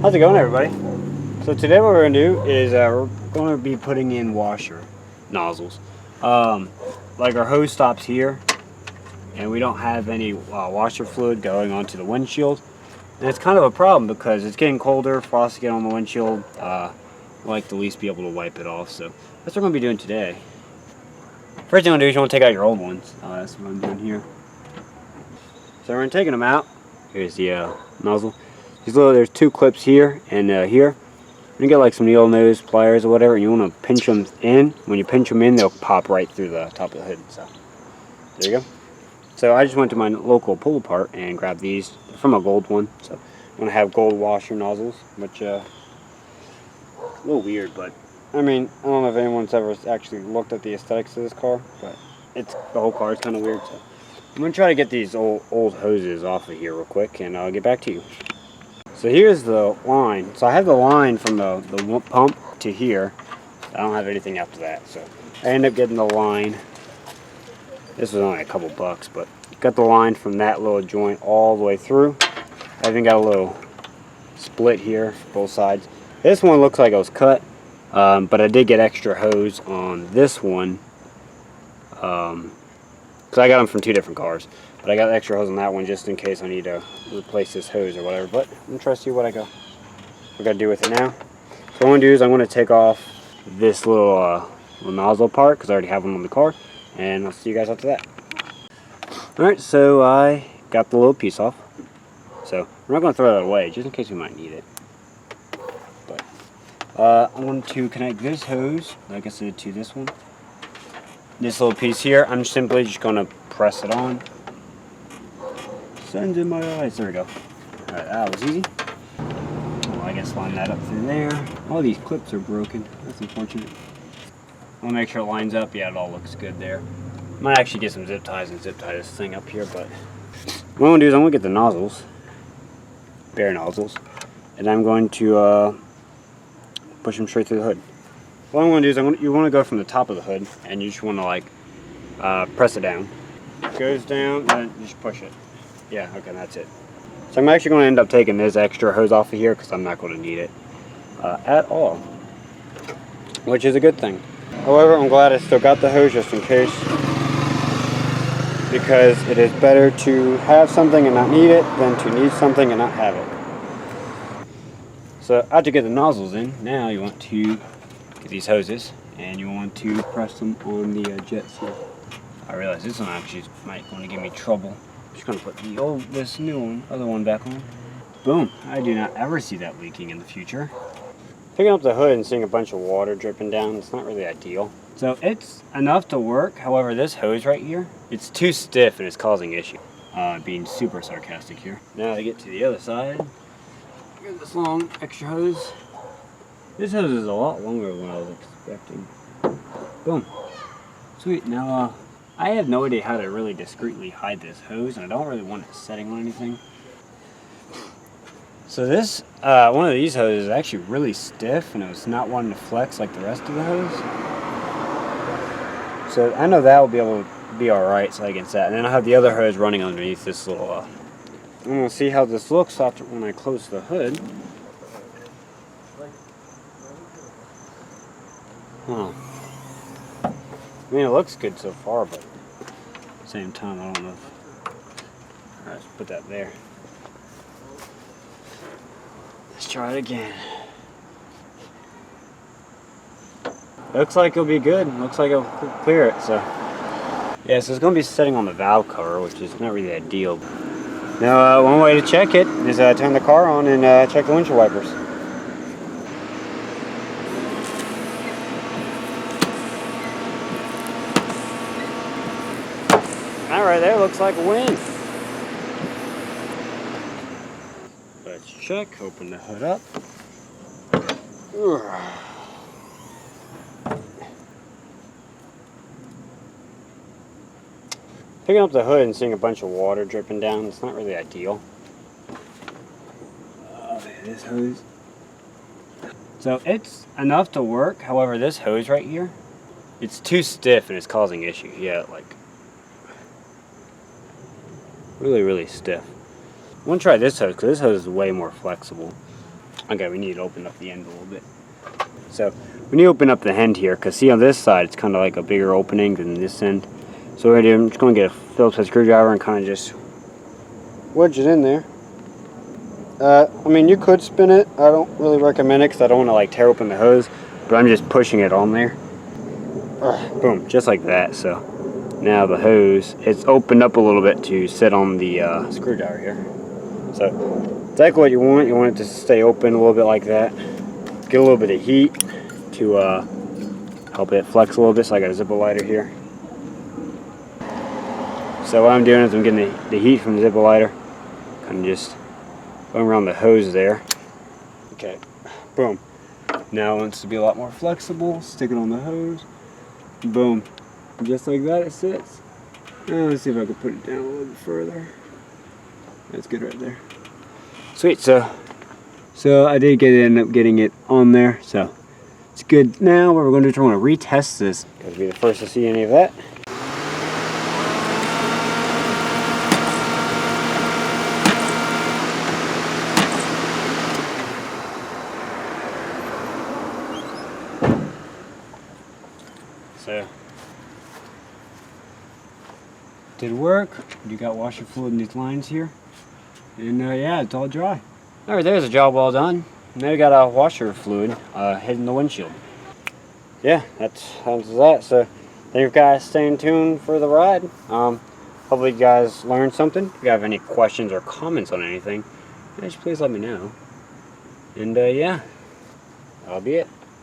How's it going, everybody? So today what we're going to do is we're going to be putting in washer nozzles. Like our hose stops here, and we don't have any washer fluid going onto the windshield. And it's kind of a problem because it's getting colder, frost getting on the windshield. We like to at least be able to wipe it off. So that's what we're going to be doing today. First thing I'm going to do is you want to take out your old ones. That's what I'm doing here. So we're taking them out. Here's the nozzle. There's two clips here and here. You get like some needle nose pliers or whatever, and you want to pinch them in. When you pinch them in, they'll pop right through the top of the hood. So there you go. So I just went to my local pull apart and grabbed these from a gold one. So I'm gonna have gold washer nozzles, which a little weird, but I mean, I don't know if anyone's ever actually looked at the aesthetics of this car, but the whole car is kind of weird. So I'm gonna try to get these old hoses off of here real quick, and I'll get back to you. So here's the line. So I have the line from the pump to here. I don't have anything after that, so I end up getting the line. This was only a couple bucks, but got the line from that little joint all the way through. I even got a little split here, both sides. This one looks like it was cut, but I did get extra hose on this one. Because I got them from two different cars. But I got extra hose on that one just in case I need to replace this hose or whatever. But I'm going to try to see what I got to do with it now. So what I'm going to do is I'm going to take off this little nozzle part because I already have one on the car. And I'll see you guys after that. Alright, so I got the little piece off. So we're not going to throw that away just in case we might need it. But I'm going to connect this hose, like I said, to this one. This little piece here, I'm simply just going to press it on. Sun's in my eyes. There we go. Alright, that was easy. Well, I guess line that up through there. All these clips are broken. That's unfortunate. I'll make sure it lines up. Yeah, it all looks good there. Might actually get some zip ties and zip tie this thing up here, but what I'm going to do is I'm going to get the nozzles, bare nozzles, and I'm going to push them straight through the hood. What I'm going to do is you want to go from the top of the hood, and you just want to like press it down. It goes down, and you just push it. Yeah, okay, that's it. So I'm actually going to end up taking this extra hose off of here because I'm not going to need it at all, which is a good thing. However, I'm glad I still got the hose just in case, because it is better to have something and not need it than to need something and not have it. So after you get the nozzles in, now you want to get these hoses and you want to press them on the jets here. I realize this one actually might want to give me trouble. I'm just going to put this new other one back on. Boom. I do not ever see that leaking in the future. Picking up the hood and seeing a bunch of water dripping down, it's not really ideal. So it's enough to work. However, this hose right here, it's too stiff and it's causing issue. Being super sarcastic here. Now to get to the other side, here's this long extra hose. This hose is a lot longer than I was expecting. Boom. Sweet. Now, I have no idea how to really discreetly hide this hose, and I don't really want it setting on anything. So this, one of these hoses is actually really stiff, and it was not wanting to flex like the rest of the hose. So I know that will be able to be alright, so against that. And then I have the other hose running underneath this little, I'm going to see how this looks after when I close the hood. Huh. I mean, it looks good so far, but at the same time, I don't know if... Alright, let's put that there. Let's try it again. Looks like it'll be good. Looks like it'll clear it, so... Yeah, so it's going to be sitting on the valve cover, which is not really ideal. Now, one way to check it is turn the car on and check the windshield wipers. Alright, there looks like a win. Let's check, open the hood up. Picking up the hood and seeing a bunch of water dripping down, it's not really ideal. This hose. So it's enough to work, however this hose right here, it's too stiff and it's causing issues. Yeah, like really, really stiff. I'm going to try this hose because this hose is way more flexible. Okay, we need to open up the end a little bit. So we need to open up the end here, because see on this side it's kind of like a bigger opening than this end. So what I do, I'm just going to get a Phillips head screwdriver and kind of just wedge it in there. I mean, you could spin it. I don't really recommend it because I don't want to like tear open the hose, but I'm just pushing it on there. Boom, just like that. So now the hose, it's opened up a little bit to sit on the screwdriver here. So exactly what you want. You want it to stay open a little bit like that. Get a little bit of heat to help it flex a little bit. So I got a Zippo lighter here. So what I'm doing is I'm getting the heat from the Zippo lighter, kind of just going around the hose there. Okay, boom. Now it wants to be a lot more flexible. Stick it on the hose. Boom. Just like that it sits. Now let's see if I can put it down a little bit further. That's good right there. Sweet, so I did end up getting it on there, so it's good. Now what we're going to do is we're going to retest this, because we'll be the first to see any of that. So, did work. You got washer fluid in these lines here, and yeah, it's all dry. All right, there's a job well done. Now we got a washer fluid hitting the windshield. Yeah, that's that. So, thank you guys staying tuned for the ride. Hopefully you guys learned something. If you have any questions or comments on anything, just please let me know. And yeah, that'll be it.